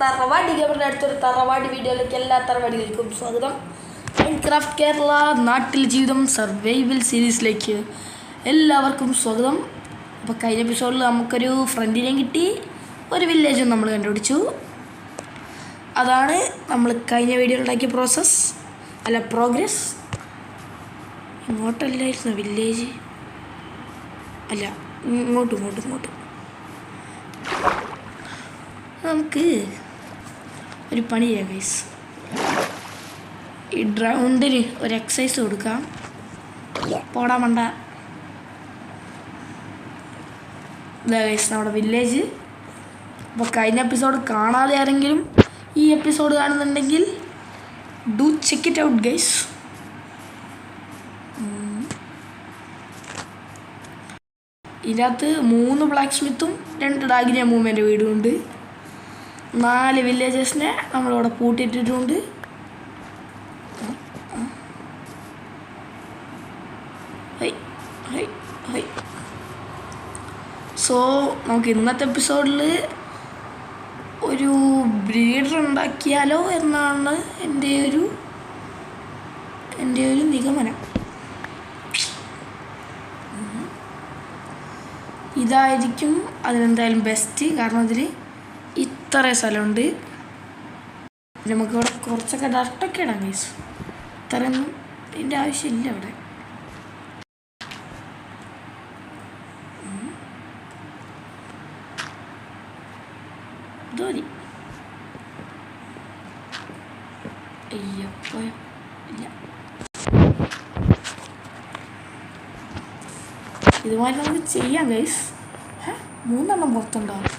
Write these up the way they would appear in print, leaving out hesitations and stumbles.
തറവാടി ഗവരുടെ അടുത്തൊരു തറവാടി വീഡിയോയിലേക്ക് എല്ലാ തറവാടികൾക്കും സ്വാഗതം. മൈൻക്രാഫ്റ്റ് കേരള നാട്ടിൽ ജീവിതം സർവൈവൽ സീരീസിലേക്ക് എല്ലാവർക്കും സ്വാഗതം. അപ്പോൾ കഴിഞ്ഞ എപ്പിസോഡിൽ നമുക്കൊരു ഫ്രണ്ടിനെയും കിട്ടി, ഒരു വില്ലേജും നമ്മൾ കണ്ടുപിടിച്ചു. അതാണ് നമ്മൾ കഴിഞ്ഞ വീഡിയോയിൽ ഉണ്ടാക്കിയ പ്രോഗ്രസ്. ഇങ്ങോട്ടല്ലായിരുന്നു വില്ലേജ്, അല്ല ഇങ്ങോട്ട്. നമുക്ക് ഒരു പണി ചെയ്യാം ഗൈസ്. ഈ ഗ്രൗണ്ടിന് ഒരു എക്സസൈസ് കൊടുക്കാം. പോടാ മണ്ട. ഇതാ ഗൈസ് നമ്മുടെ വില്ലേജ്. അപ്പോൾ കഴിഞ്ഞ എപ്പിസോഡ് കാണാതെ ആരെങ്കിലും ഈ എപ്പിസോഡ് കാണുന്നുണ്ടെങ്കിൽ do check it out guys. ഇതിനകത്ത് 3 ബ്ലാക്ക് സ്മിത്തും 2 ഡാഗിനിയ മൂവ്മെൻ്റ് വീടുമുണ്ട്. 4 വില്ലേജസിനെ നമ്മളിവിടെ പൂട്ടിയിട്ടിട്ടുണ്ട്. സോ നമുക്ക് ഇന്നത്തെ എപ്പിസോഡിൽ ഒരു ബ്രീഡർ ഉണ്ടാക്കിയാലോ എന്നാണ് എൻ്റെ ഒരു നിഗമനം. ഇതായിരിക്കും അതിനെന്തായാലും ബെസ്റ്റ്. കാരണം ഇതിൽ ഇത്ര സ്ഥലമുണ്ട്. നമുക്കിവിടെ കുറച്ചൊക്കെ ഡർട്ടൊക്കെ ഇടാം ഗൈസ്. ഇത്രയൊന്നും ഇതിൻ്റെ ആവശ്യമില്ല ഇവിടെ. ഇത് മതി. അയ്യപ്പോ ഇല്ല, ഇതുമാതിരി നമുക്ക് ചെയ്യാം ഗൈസ്. 3 പുറത്തുണ്ടാവും.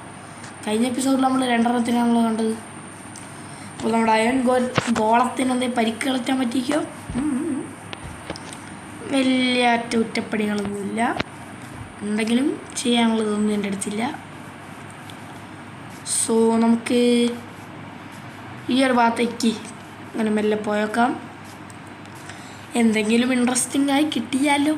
കഴിഞ്ഞ എപ്പിസോഡിൽ നമ്മൾ 2 കണ്ടത്. അപ്പോൾ നമ്മുടെ അയൺ ഗോളത്തിന് എന്തെങ്കിലും പരിക്ക് കളിക്കാൻ പറ്റിക്കോ? വലിയ കുറ്റപ്പണികളൊന്നുമില്ല. എന്തെങ്കിലും ചെയ്യാനുള്ളതൊന്നും എൻ്റെ അടുത്തില്ല. സോ നമുക്ക് ഈ ഒരു ഭാഗത്തേക്ക് അങ്ങനെ മെല്ലെ പോയേക്കാം. എന്തെങ്കിലും ഇൻട്രസ്റ്റിംഗ് ആയി കിട്ടിയാലോ.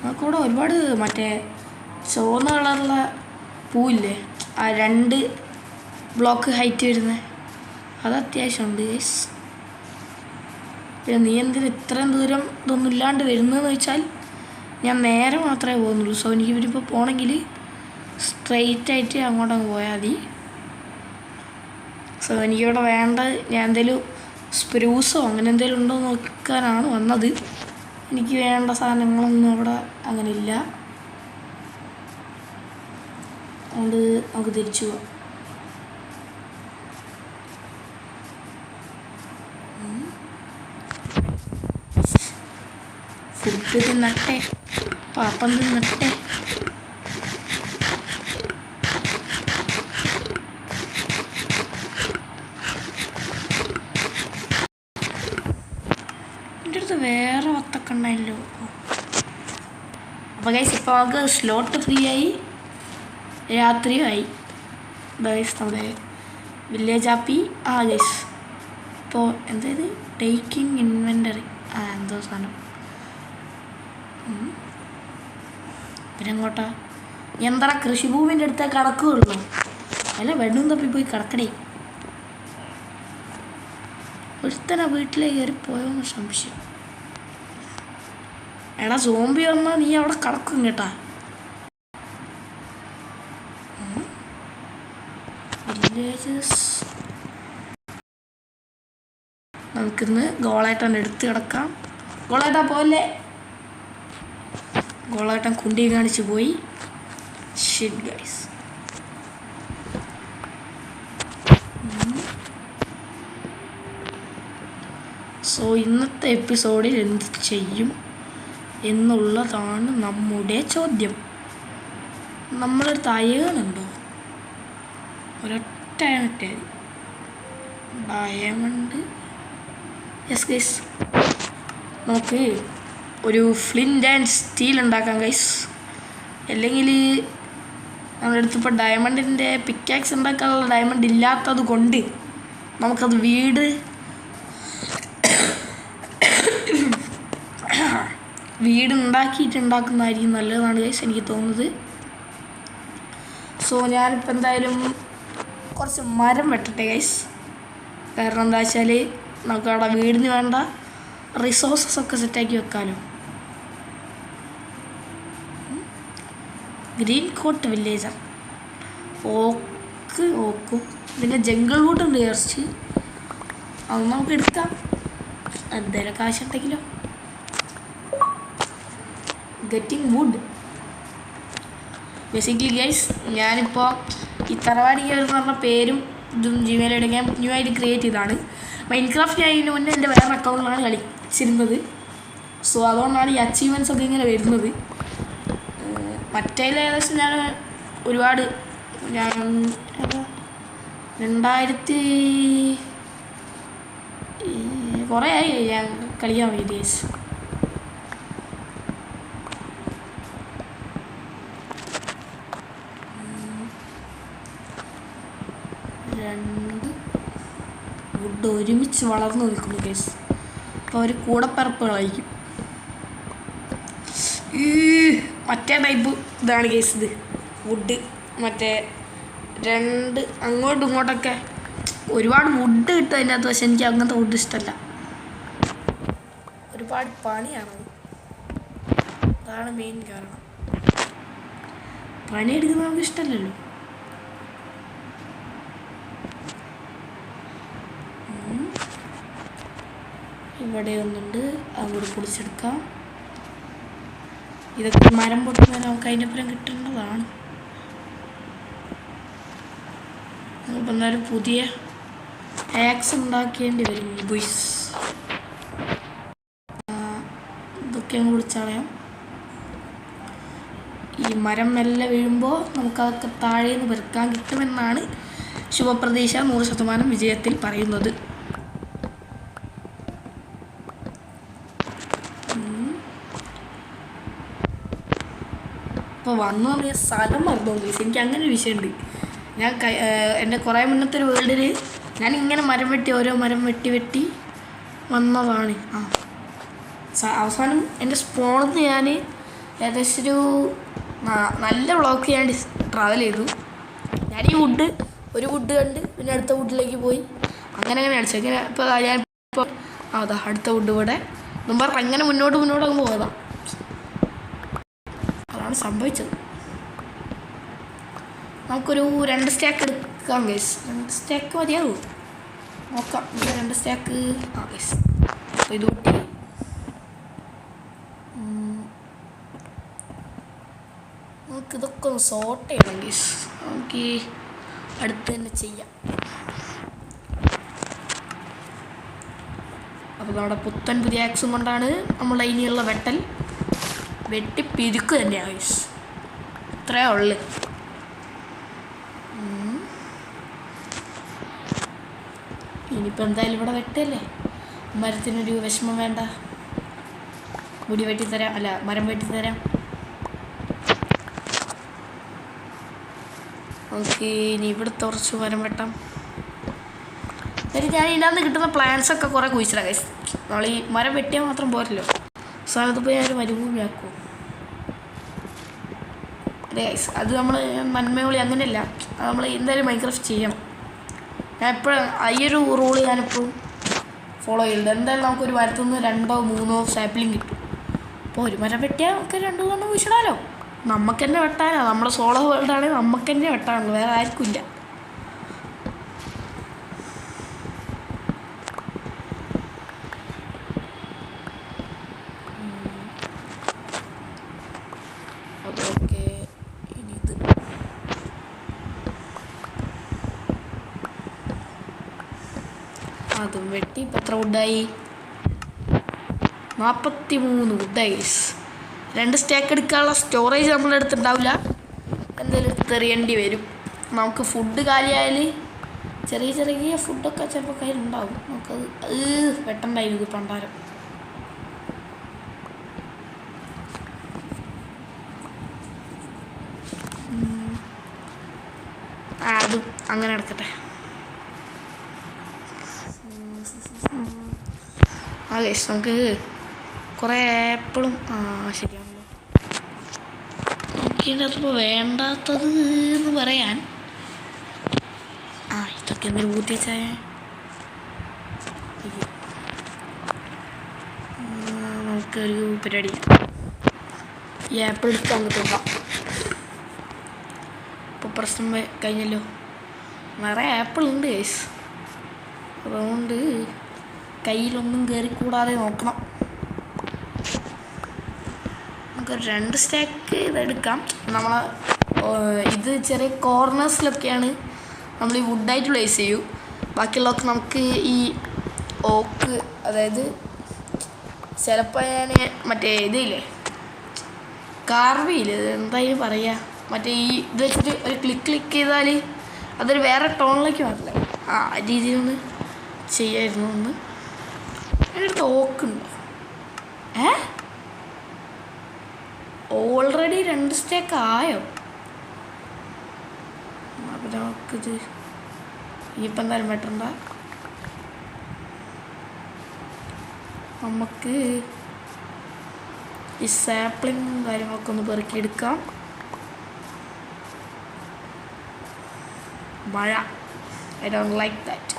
നമുക്കിവിടെ ഒരുപാട് മറ്റേ ചുവന്ന കളറുള്ള പൂവില്ലേ, ആ 2 ബ്ലോക്ക് ഹൈറ്റ് വരുന്നത്, അത് അത്യാവശ്യമുണ്ട് ഗൈസ്. പിന്നെ നീ എന്തിന് ഇത്രയും ദൂരം ഇതൊന്നും ഇല്ലാണ്ട് വരുന്നതെന്ന് വെച്ചാൽ ഞാൻ നേരെ മാത്രമേ പോകുന്നുള്ളൂ. സോ എനിക്ക് ഇവരിപ്പോൾ പോകണമെങ്കിൽ സ്ട്രെയിറ്റ് ആയിട്ട് അങ്ങോട്ടങ്ങ് പോയാൽ മതി. സോ എനിക്കിവിടെ വേണ്ടത് ഞാൻ എന്തെങ്കിലും സ്പ്രൂസോ അങ്ങനെ എന്തെങ്കിലും ഉണ്ടോ എന്ന് നോക്കാനാണ് വന്നത്. എനിക്ക് വേണ്ട സാധനങ്ങളൊന്നും അവിടെ അങ്ങനെ ഇല്ല. അതുകൊണ്ട് നമുക്ക് തിരിച്ചു പോവാം. ഫുഡ് തിന്നട്ടെ, പാപ്പം തിന്നട്ടെ. എൻ്റെ അടുത്ത് വേറെ വത്തൊക്കെ ഉണ്ടായല്ലോ. അപ്പോൾ ഗൈസ് ഇപ്പോൾ നമുക്ക് സ്ലോട്ട് ഫ്രീ ആയി, രാത്രിയും ആയി ഗൈസ്. നമ്മുടെ വില്ലേജ് ആപ്പി ഗൈസ് ഇപ്പോൾ എന്തായത് ടേക്കിംഗ് ഇൻവെൻ്ററി എന്തോ സാധനം. പിന്നെ അങ്ങോട്ടാ എന്താ കൃഷിഭൂമിൻ്റെ അടുത്ത് കിടക്കുകയുള്ളൂ. അല്ല വെണ്ണും തപ്പിപ്പോയി കിടക്കടേ. ഒരുത്തന വീട്ടിലേക്ക് കയറി പോയോന്ന് സംശയം. എടാ സോംബി വന്നാൽ നീ അവിടെ കിടക്കും കേട്ടാ. വില്ലേജസ് നമുക്കിന്ന് ഗോളായിട്ടാണ് എടുത്ത് കിടക്കാം. ഗോളായിട്ടാ പോലെ ഗോളായിട്ടൻ കുണ്ടി കാണിച്ച് പോയി. Shit guys. സോ ഇന്നത്തെ എപ്പിസോഡിൽ എന്ത് ചെയ്യും എന്നുള്ളതാണ് നമ്മുടെ ചോദ്യം. നമ്മളൊരു അയണുണ്ടോ? ഒരൊറ്റ അയണിട്ടേ ഡയമണ്ട്. യെസ് ഗൈസ്, നമുക്ക് ഒരു ഫ്ലിൻറ്റ് ആൻഡ് സ്റ്റീൽ ഉണ്ടാക്കാം ഗൈസ്. അല്ലെങ്കിൽ നമ്മുടെ അടുത്തിപ്പോൾ ഡയമണ്ടിൻ്റെ പിക്കാക്സ് ഉണ്ടാക്കാനുള്ള ഡയമണ്ട് ഇല്ലാത്തത് കൊണ്ട് നമുക്കത് വീട് ഉണ്ടാക്കുന്നതായിരിക്കും നല്ലതാണ് ഗൈസ് എനിക്ക് തോന്നുന്നത്. സോ ഞാനിപ്പോൾ എന്തായാലും കുറച്ച് മരം വെട്ടട്ടെ ഗൈസ്. കാരണം എന്താ വെച്ചാൽ നമുക്ക് അവിടെ വീടിന് വേണ്ട റിസോഴ്സസ് ഒക്കെ സെറ്റാക്കി വെക്കാമല്ലോ. ഗ്രീൻ കോട്ട് വില്ലേജർ ഓക്കും പിന്നെ ജംഗിൾ വുഡ് ഉണ്ട് വിചാരിച്ച് അത് നമുക്ക് എടുക്കാം. എന്തായാലും കാശുണ്ടെങ്കിലോ. ഗെറ്റിംഗ് വുഡ് ബേസിക്കലി ഗൈസ് ഞാനിപ്പോൾ ഈ തറവാടി എന്ന് പറഞ്ഞ പേരും ഇതും ജിമെയിലിൽ ഞാൻ ന്യൂ ആയിട്ട് ക്രിയേറ്റ് ചെയ്തതാണ്. മൈൻക്രാഫ്റ്റ് ഞാൻ ഇതിന് മുന്നേ എൻ്റെ വേറെ അക്കൗണ്ടിലാണ് കളിച്ചിരുന്നത്. സോ അതുകൊണ്ടാണ് ഈ അച്ചീവ്മെൻറ്റ്സ് ഒക്കെ ഇങ്ങനെ വരുന്നത്. മറ്റേതിൽ ഏകദേശം ഞാൻ ഒരുപാട് 2000 കുറേ ആയി ഞാൻ കളിക്കാൻ വേണ്ടി ഗൈസ്. രണ്ട് വുഡ് ഒരുമിച്ച് വളർന്നു നിൽക്കുന്നു ഗൈസ്. അപ്പോൾ അവർ കൂടപ്പിറപ്പുകളായിരിക്കും. മറ്റേ ടൈപ്പ് ഇതാണ് ഗൈസ്. ഇത് വുഡ് മറ്റേ രണ്ട് അങ്ങോട്ടും ഇങ്ങോട്ടൊക്കെ ഒരുപാട് വുഡ് കിട്ടും അതിനകത്ത്. പക്ഷെ എനിക്ക് അങ്ങനത്തെ വുഡ് ഇഷ്ടമല്ല. ഒരുപാട് പണിയാണ്. അതാണ് മെയിൻ കാരണം. പണിയെടുക്കുന്നത് നമുക്ക് ഇഷ്ടമല്ലല്ലോ. ഇവിടെ ഒന്നുണ്ട്, അങ്ങോട്ട് പൊളിച്ചെടുക്കാം. ഇതൊക്കെ മരം പൊട്ടുമ്പോൾ നമുക്ക് അതിൻ്റെ അപ്പുറം കിട്ടേണ്ടതാണ്. നമുക്ക് എന്തായാലും പുതിയ ആക്സ് ഉണ്ടാക്കേണ്ടി വരും ബോയ്സ്. ഇതൊക്കെ അങ്ങ് പൊളിച്ചളയാം. ഈ മരം മെല്ലെ വീഴുമ്പോൾ നമുക്കതൊക്കെ താഴേന്ന് വെറുക്കാൻ കിട്ടുമെന്നാണ് ശുഭപ്രതീക്ഷ 100% വിജയത്തിൽ പറയുന്നത്. അപ്പോൾ വന്നു പറഞ്ഞാൽ സ്ഥലം മറന്നു ഗൈസ്. എനിക്ക് അങ്ങനെ ഒരു വിഷയമുണ്ട്. ഞാൻ എൻ്റെ കുറേ മുന്നത്തെ ഒരു വേൾഡിൽ ഞാൻ ഇങ്ങനെ ഓരോ മരം വെട്ടി വന്നതാണ്. അവസാനം എൻ്റെ സ്പോണിൽ നിന്ന് ഞാൻ ഏകദേശം നല്ല ബ്ലോക്ക് ചെയ്യാൻ ട്രാവൽ ചെയ്തു. ഞാൻ ഈ ഒരു വുഡ് കണ്ട് പിന്നെ അടുത്ത വുഡിലേക്ക് പോയി അങ്ങനെ അടിച്ചു. ഇങ്ങനെ ഇപ്പോൾ ഞാനിപ്പോൾ അടുത്ത വുഡ് ഇവിടെ മുമ്പ് അങ്ങനെ മുന്നോട്ട് അങ്ങ് പോയതാണ്. അതാണ് സംഭവിച്ചത്. നമുക്കൊരു 2 സ്റ്റാക്ക് എടുക്കാം ഗൈസ്. 2 സ്റ്റാക്ക് മതിയാവും. നോക്കാം. 2 സ്റ്റാക്ക് ഗൈസ്. അപ്പോൾ ഇത് കൂട്ടി നമുക്കിതൊക്കെ ഒന്ന് സോർട്ട് ചെയ്യണം ഗൈസ്. നമുക്ക് അടുത്ത് തന്നെ ചെയ്യാം. അപ്പോൾ നമ്മുടെ പുതിയ ആക്സും കൊണ്ടാണ് നമ്മൾ ഇനിയുള്ള വെട്ടിപ്പിരിക്കുക തന്നെയാണ് ഗൈസ്. ഇത്രയേ ഉള്ളു. ഇനിയിപ്പോൾ എന്തായാലും ഇവിടെ വെട്ടല്ലേ. മരത്തിനൊരു വിഷമം വേണ്ട. മരം വെട്ടിത്തരാം. ഓക്കെ, ഇനി ഇവിടെ കുറച്ച് മരം വെട്ടാം. ഞാൻ ഇതിനകത്ത് കിട്ടുന്ന പ്ലാന്റ്സൊക്കെ കുറേ കുഴിച്ചിടാം ഗൈസ്. നമ്മൾ ഈ മരം വെട്ടിയാൽ മാത്രം പോരല്ലോ. സ്ഥലത്ത് പോയി ഞാൻ മരുഭൂമിയാക്കും. അതെ ഗൈസ്, അത് നമ്മൾ നന്മയോളി അങ്ങനെയല്ല. അത് നമ്മൾ എന്തായാലും മൈൻക്രാഫ്റ്റ് ചെയ്യണം. ഞാൻ എപ്പോഴും ഈ ഒരു റൂള് ഞാനെപ്പോഴും ഫോളോ ചെയ്യുന്നുണ്ട്. എന്തായാലും നമുക്കൊരു മരത്തു നിന്ന് 2 or 3 സാപ്ലിങ് കിട്ടും. അപ്പോൾ ഒരു മരം വെട്ടിയാൽ നമുക്ക് 2 കൊല്ലം കുഴിച്ചിടാമല്ലോ. നമുക്ക് തന്നെ വെട്ടാനാണ്. നമ്മുടെ സോളോ വേൾഡാണെങ്കിൽ നമുക്ക് തന്നെ വെട്ടാനുള്ളൂ, വേറെ ആർക്കും ഇല്ല. ഓക്കെ, ഇനി ഇത് അതും വെട്ടി. ഇപ്പം എത്ര വുഡായി? 43 വുഡായി. 2 സ്റ്റാക്ക് എടുക്കാനുള്ള സ്റ്റോറേജ് നമ്മുടെ അടുത്തുണ്ടാവില്ല. എന്തെങ്കിലും എടുത്തെറിയേണ്ടി വരും. നമുക്ക് ഫുഡ് കാലിയായാൽ ചെറിയ ഫുഡൊക്കെ ചിലപ്പോൾ കയ്യിലുണ്ടാവും. നമുക്കത് വെട്ടണ്ടായിരുന്നു പണ്ടാരം. അതും അങ്ങനെ എടുക്കട്ടെ. ഗൈസ് നമുക്ക് കുറേ ആപ്പിളും ശരിയാണല്ലോ. നോക്കിയതിൻ്റെ അതിപ്പോൾ വേണ്ടാത്തത് എന്ന് പറയാൻ ഇതൊക്കെ എന്തൊരു കൂട്ടി വെച്ചാൽ നമുക്കൊരു പരിപാടി ഈ ആപ്പിൾ എടുത്ത് അങ്ങ് തിന്നാം. ഇപ്പോൾ പ്രശ്നം കഴിഞ്ഞല്ലോ. നിറയെ ആപ്പിൾ ഉണ്ട് ഗൈസ്, അതുകൊണ്ട് കയ്യിലൊന്നും കയറിക്കൂടാതെ നോക്കണം. നമുക്കൊരു 2 സ്റ്റാക്ക് ഇതെടുക്കാം. നമ്മൾ ഇത് ചെറിയ കോർണേഴ്സിലൊക്കെയാണ് നമ്മൾ ഈ വുഡായിട്ട് പ്ലേസ് ചെയ്യും. ബാക്കിയുള്ളതൊക്കെ നമുക്ക് ഈ ഓക്ക്, അതായത് ചിലപ്പോൾ ഞാൻ മറ്റേ ഇതില്ലേ കാർവിയില്ലേ, എന്തായാലും പറയുക, മറ്റേ ഈ ഇത് വെച്ചിട്ട് ഒരു ക്ലിക്ക് ചെയ്താൽ അതൊരു വേറെ ടോണിലേക്ക് മാറില്ല. ആ രീതിയിലൊന്ന് ചെയ്യായിരുന്നു. ഒന്ന് അതിനടുത്ത് ഓക്കുണ്ട്. ഓൾറെഡി 2 സ്റ്റാക്ക് ആയോ? അപ്പം നമുക്കിത് ഇനിയിപ്പോൾ എന്തായാലും വെട്ടണ്ട. നമുക്ക് ഈ സാപ്ലിങ്ങും കാര്യങ്ങളൊക്കെ ഒന്ന് പെറുക്കിയെടുക്കാം. മഴ, ഐ ഡോണ്ട് ലൈക്ക് ദാറ്റ്.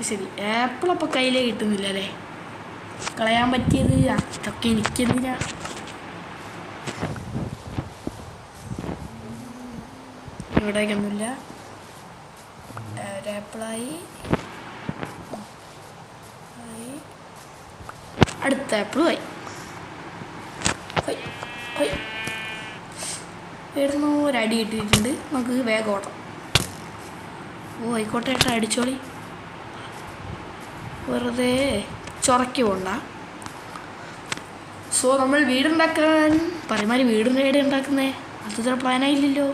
ശരി, ആപ്പിൾ അപ്പോൾ കയ്യിലേ കിട്ടുന്നില്ല അല്ലേ? കളയാൻ പറ്റിയത് ഇതൊക്കെ എനിക്കെന്തിനാ? ഇവിടേക്കൊന്നുമില്ല. ഒരാപ്പിളായി, അടുത്ത ആപ്പിളുമായി. ഇവിടുന്ന് ഒരടി കിട്ടിയിട്ടുണ്ട്. നമുക്ക് വേഗം ഓടാം. ആയിക്കോട്ടെ ഏട്ടാ, അടിച്ചോളി, വെറുതെ ചൊറക്കി പോണ്ട. സോ നമ്മൾ വീടുണ്ടാക്കാൻ പറയുമാതിരി വീടിൻ്റെ എവിടെ ഉണ്ടാക്കുന്നേ? അത്ര പ്ലാനായില്ലല്ലോ.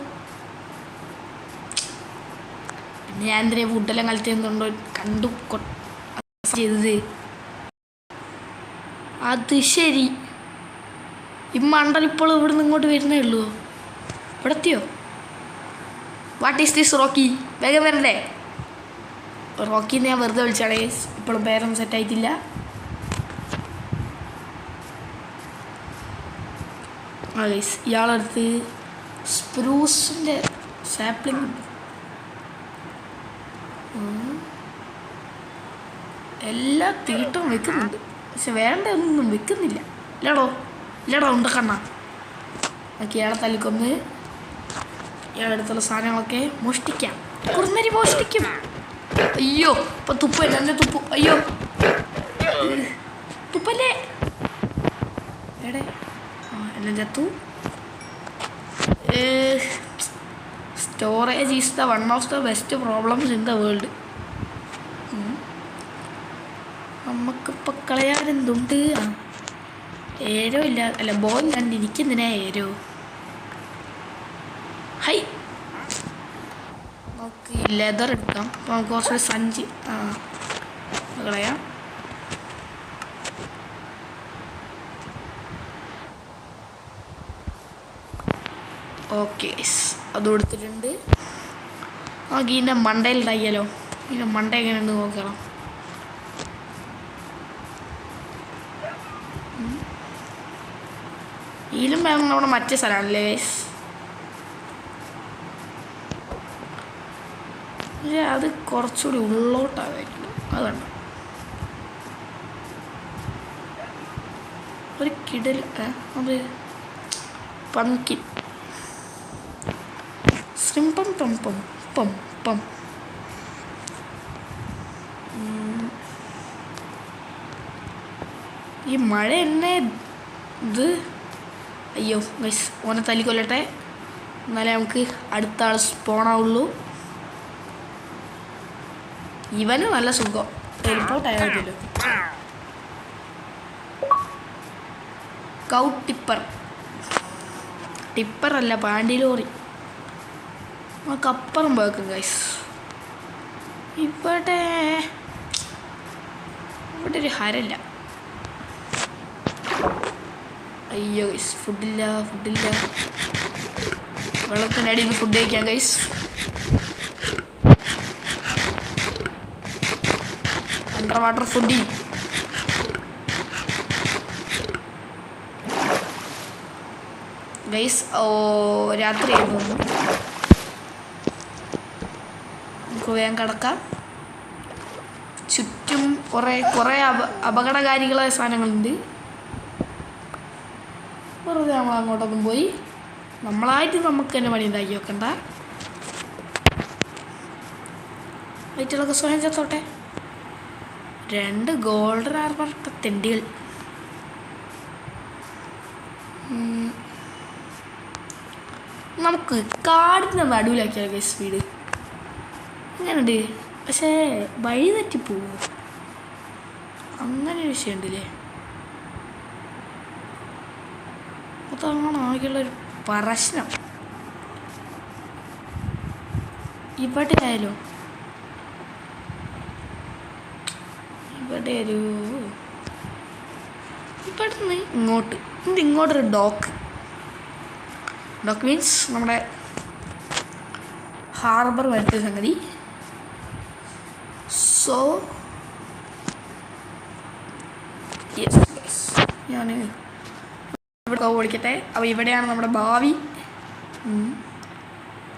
പിന്നെ ഞാൻ എന്തിനാ ഫുഡെല്ലാം കളിച്ചെന്നുണ്ടോ കണ്ടു ചെയ്തത്? അത് ശരി, ഈ മണ്ടൽ ഇപ്പോൾ ഇവിടെ നിന്ന് ഇങ്ങോട്ട് വരുന്നേ ഉള്ളൂ. ഇവിടെ എത്തിയോ? What is this Rocky? വേഗം വരണ്ടേ? റോക്കിന്ന് ഞാൻ വെറുതെ വിളിച്ചാണേ, ഇപ്പോഴും പേരൊന്നും സെറ്റായിട്ടില്ല. ഗൈസ്, ഇയാളടുത്ത് സ്പ്രൂസിൻ്റെ സാപ്ലിംഗ് ഉണ്ട്. എല്ലാ തീട്ടും വെക്കുന്നുണ്ട്, പക്ഷെ വേണ്ട ഒന്നും വെക്കുന്നില്ല. ഇല്ലടോ ഉണ്ടക്കണ്ണ. നമുക്ക് ഇയാളെ തല്ലിക്കൊന്ന് ഇയാളെടുത്തുള്ള സാധനങ്ങളൊക്കെ മോഷ്ടിക്കാം. കുറുനരി മോഷ്ടിക്കും. അയ്യോ, ഇപ്പം തുപ്പല്ല, എന്നെ തുപ്പു. അയ്യോ, തുപ്പല്ലേ എടേ. എന്നെ ചത്തു. Storage is the one of the best problems in the world. നമുക്കിപ്പോൾ കളയാനെന്തുണ്ട്? ഏരോ ഇല്ല, അല്ല ബോൾ കണ്ട് എനിക്കെന്തിനാ ഏരോ? ഹൈ, നമുക്ക് ലെതർ എടുക്കാം. അപ്പോൾ നമുക്ക് കുറച്ച് സഞ്ചി കളയാം. ഓക്കെ, അത് കൊടുത്തിട്ടുണ്ട്. നമുക്ക് ഇതിൻ്റെ മണ്ടയിൽ ഉണ്ടാക്കിയാലോ? ഇതിൻ്റെ മണ്ട എങ്ങനെയുണ്ട് നോക്കണം. ഇതിലും വേണം നമ്മുടെ മറ്റേ സ്ഥലമാണല്ലേ ഗൈസ്. അത് കുറച്ചുകൂടി ഉള്ളോട്ടായിരിക്കും. അത് വേണ്ട, ഒരു കിടൽ അത് പംകിൻ ശ്രിംപം പം പം പം പം. ഈ മഴ എന്നെ ഇത്, അയ്യോ ഗൈസ്, ഓനെ തല്ലിക്കൊല്ലട്ടെ, എന്നാലേ നമുക്ക് അടുത്ത ആൾ സ്പോണാവുള്ളൂ. ഇവന് നല്ല സുഖം, റിപ്പോർട്ടായല്ലോ. കൗ ടിപ്പർ അല്ല, പാണ്ടി ലോറി. നമുക്ക് അപ്പുറം പോയേക്കും ഗൈസ്. ഇവിടെ ഒരു ഹരല്ല. അയ്യോ ഗൈസ്, ഫുഡില്ല. വെള്ളത്തിൻ്റെ അടിയിൽ നിന്ന് ഫുഡ് കഴിക്കാം guys. Under water fooding. Guys രാത്രിയായിരുന്നു. നമുക്ക് വേഗം കിടക്കാം. ചുറ്റും കുറേ അപകടകാരികളായ സാധനങ്ങളുണ്ട്. വെറുതെ നമ്മൾ അങ്ങോട്ടൊന്നും പോയി നമ്മളായിട്ട് നമുക്ക് തന്നെ പണി ഉണ്ടാക്കി വെക്കണ്ട. വൈറ്റുകളൊക്കെ സ്വയം ചത്തോട്ടെ. 2 ഗോൾഡൻ ആർമർ തെണ്ടികൾ. നമുക്ക് കാടിൻ്റെ നടുവിലാക്കിയാൽ ഗൈസ് വീട്. അങ്ങനെയുണ്ട്, പക്ഷേ വഴി തെറ്റിപ്പോവോ? അങ്ങനെ ഒരു വിഷയമുണ്ടല്ലേ. അതാണ് ആകെയുള്ളൊരു പ്രശ്നം. ഇവിടെ ആയാലോ, ഇവിടെ നിന്ന് ഇങ്ങോട്ടൊരു ഡോക്ക് മീൻസ് നമ്മുടെ ഹാർബർ വരുന്ന സംഗതി. സോ ഞാൻ ഇവിടെ ഓടിക്കട്ടെ. അപ്പോൾ ഇവിടെയാണ് നമ്മുടെ ഭാവി.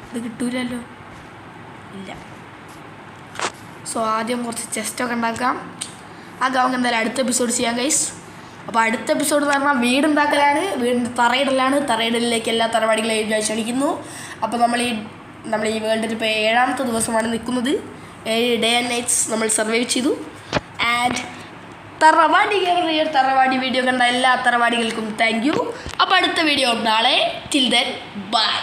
ഇത് കിട്ടൂലല്ലോ, ഇല്ല. സോ ആദ്യം കുറച്ച് ചെസ്റ്റൊക്കെ ഉണ്ടാക്കാം. നമുക്ക് എന്തായാലും അടുത്ത എപ്പിസോഡ് ചെയ്യാം ഗൈസ്. അപ്പോൾ അടുത്ത എപ്പിസോഡ് എന്ന് പറഞ്ഞാൽ വീടുണ്ടാക്കലാണ്, വീടിൻ്റെ തറയിടലിലേക്ക് എല്ലാ തറവാടികളെയും ഞാൻ ക്ഷണിക്കുന്നു. അപ്പോൾ നമ്മൾ ഈ വേൾഡിൽ ഇപ്പോൾ 7ാമത്തെ ദിവസമാണ് നിൽക്കുന്നത്. 7 ഡേ ആൻഡ് നൈറ്റ്സ് നമ്മൾ സർവൈവ് ചെയ്തു. ആൻഡ് തറവാടി വീഡിയോ കണ്ട എല്ലാ തറവാടികൾക്കും താങ്ക് യു. അപ്പോൾ അടുത്ത വീഡിയോ നാളെ. Till then bye.